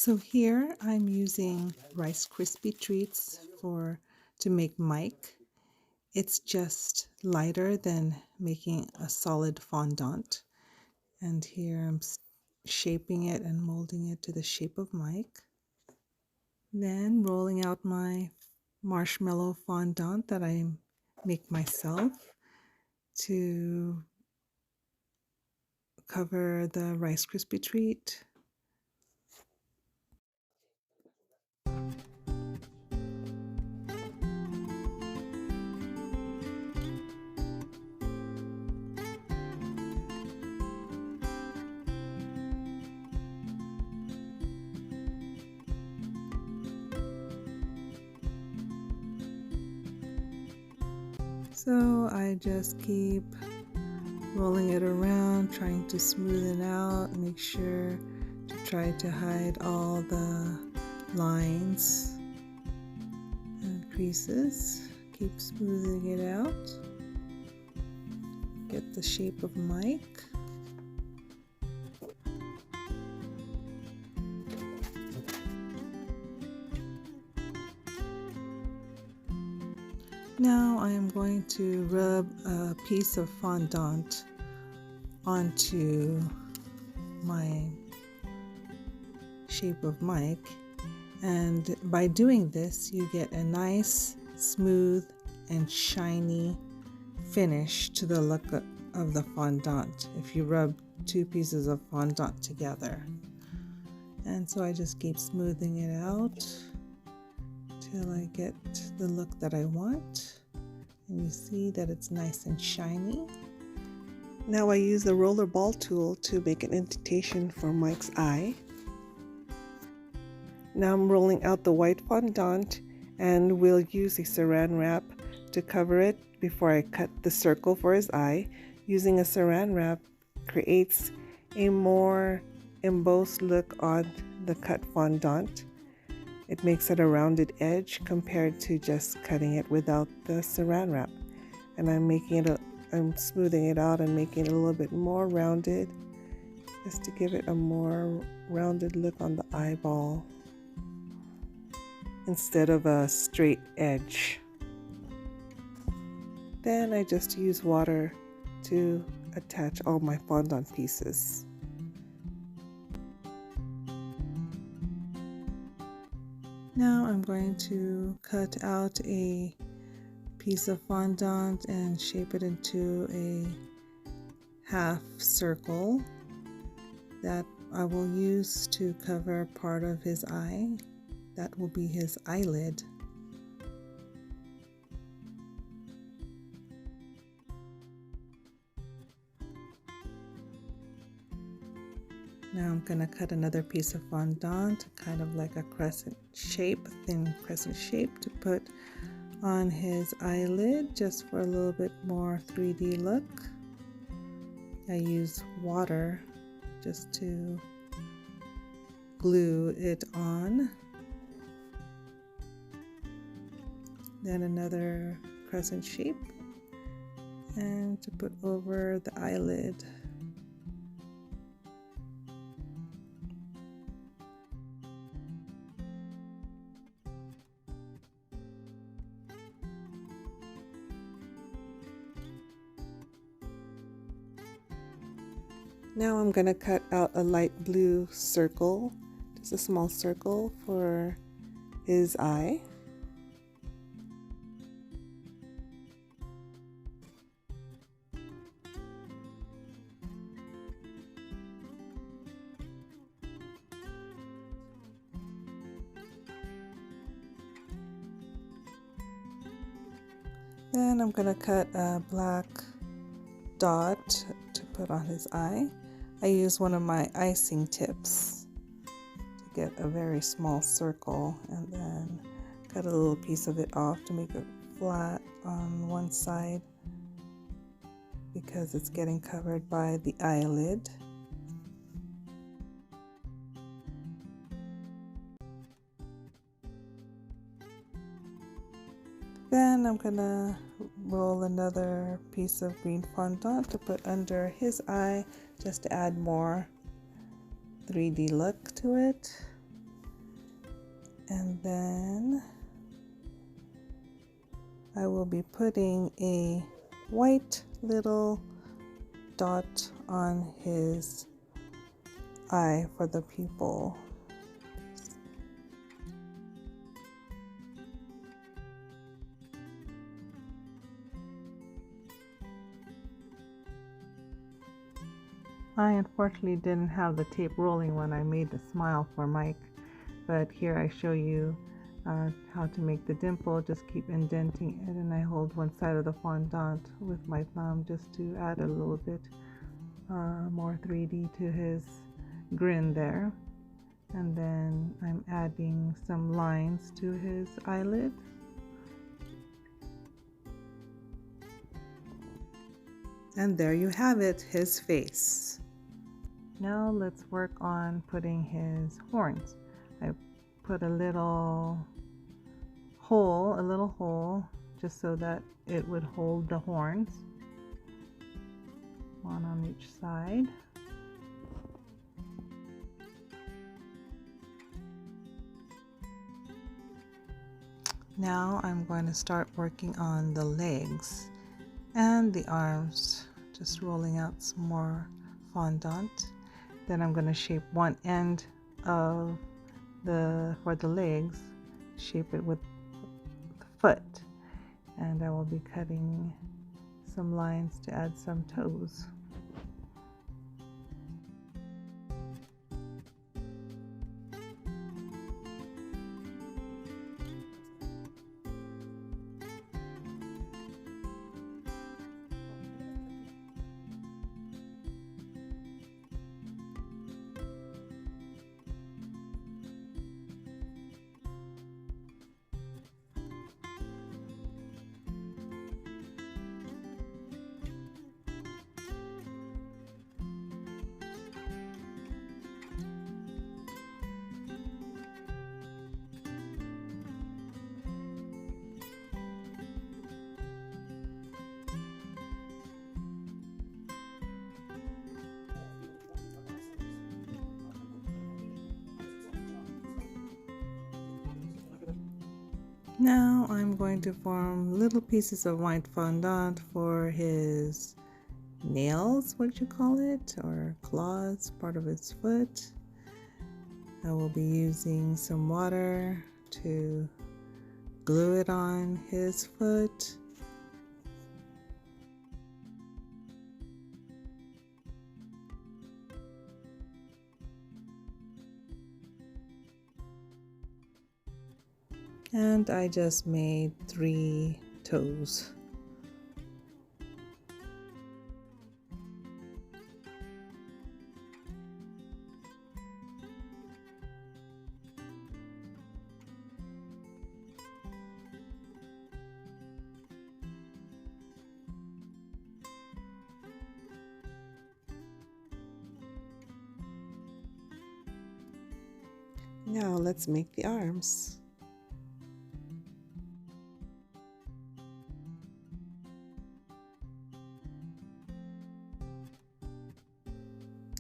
So here I'm using Rice Krispie treats to make Mike. It's just lighter than making a solid fondant. And here I'm shaping it and molding it to the shape of Mike. Then rolling out my marshmallow fondant that I make myself to cover the Rice Krispie treat. So I just keep rolling it around, trying to smooth it out, make sure to try to hide all the lines and creases. Keep smoothing it out. Get the shape of Mike. Now I am going to rub a piece of fondant onto my shape of Mike, and by doing this you get a nice, smooth and shiny finish to the look of the fondant if you rub two pieces of fondant together. And so I just keep smoothing it out till I get the look that I want, and you see that it's nice and shiny. Now I use the roller ball tool to make an indentation for Mike's eye. Now I'm rolling out the white fondant, and we'll use a saran wrap to cover it before I cut the circle for his eye. Using a saran wrap creates a more embossed look on the cut fondant. It makes it a rounded edge compared to just cutting it without the saran wrap. And I'm smoothing it out and making it a little bit more rounded, just to give it a more rounded look on the eyeball instead of a straight edge. Then I just use water to attach all my fondant pieces. Now I'm going to cut out a piece of fondant and shape it into a half circle that I will use to cover part of his eye. That will be his eyelid. Now I'm going to cut another piece of fondant, kind of like a crescent shape, thin crescent shape, to put on his eyelid just for a little bit more 3D look. I use water just to glue it on. Then another crescent shape and to put over the eyelid. Now I'm going to cut out a light blue circle, just a small circle for his eye. Then I'm going to cut a black dot to put on his eye. I use one of my icing tips to get a very small circle, and then cut a little piece of it off to make it flat on one side because it's getting covered by the eyelid. Then I'm gonna roll another piece of green fondant to put under his eye just to add more 3D look to it. And then I will be putting a white little dot on his eye for the pupil. I unfortunately didn't have the tape rolling when I made the smile for Mike, but here I show you how to make the dimple. Just keep indenting it, and I hold one side of the fondant with my thumb just to add a little bit more 3D to his grin there. And then I'm adding some lines to his eyelid. And there you have it, his face. Now let's work on putting his horns. I put a little hole just so that it would hold the horns. One on each side. Now I'm going to start working on the legs and the arms, just rolling out some more fondant. Then I'm going to shape one end of for the legs, shape it with the foot, and I will be cutting some lines to add some toes. Now I'm going to form little pieces of white fondant for his nails, what you call it, or claws, part of his foot. I will be using some water to glue it on his foot. And I just made 3 toes. Now let's make the arms.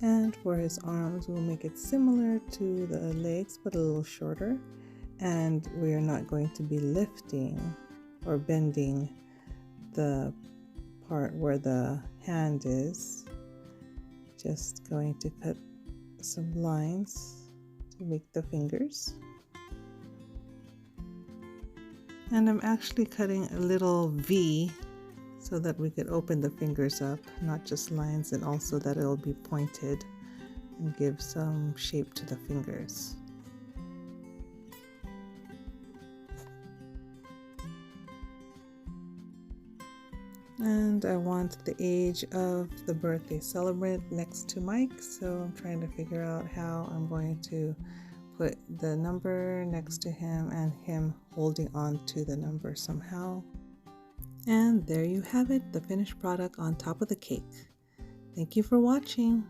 And for his arms, we'll make it similar to the legs, but a little shorter. And we are not going to be lifting or bending the part where the hand is. Just going to cut some lines to make the fingers. And I'm actually cutting a little V so that we could open the fingers up, not just lines, and also that it'll be pointed and give some shape to the fingers. And I want the age of the birthday celebrant next to Mike, so I'm trying to figure out how I'm going to put the number next to him and him holding on to the number somehow. And there you have it, the finished product on top of the cake. Thank you for watching.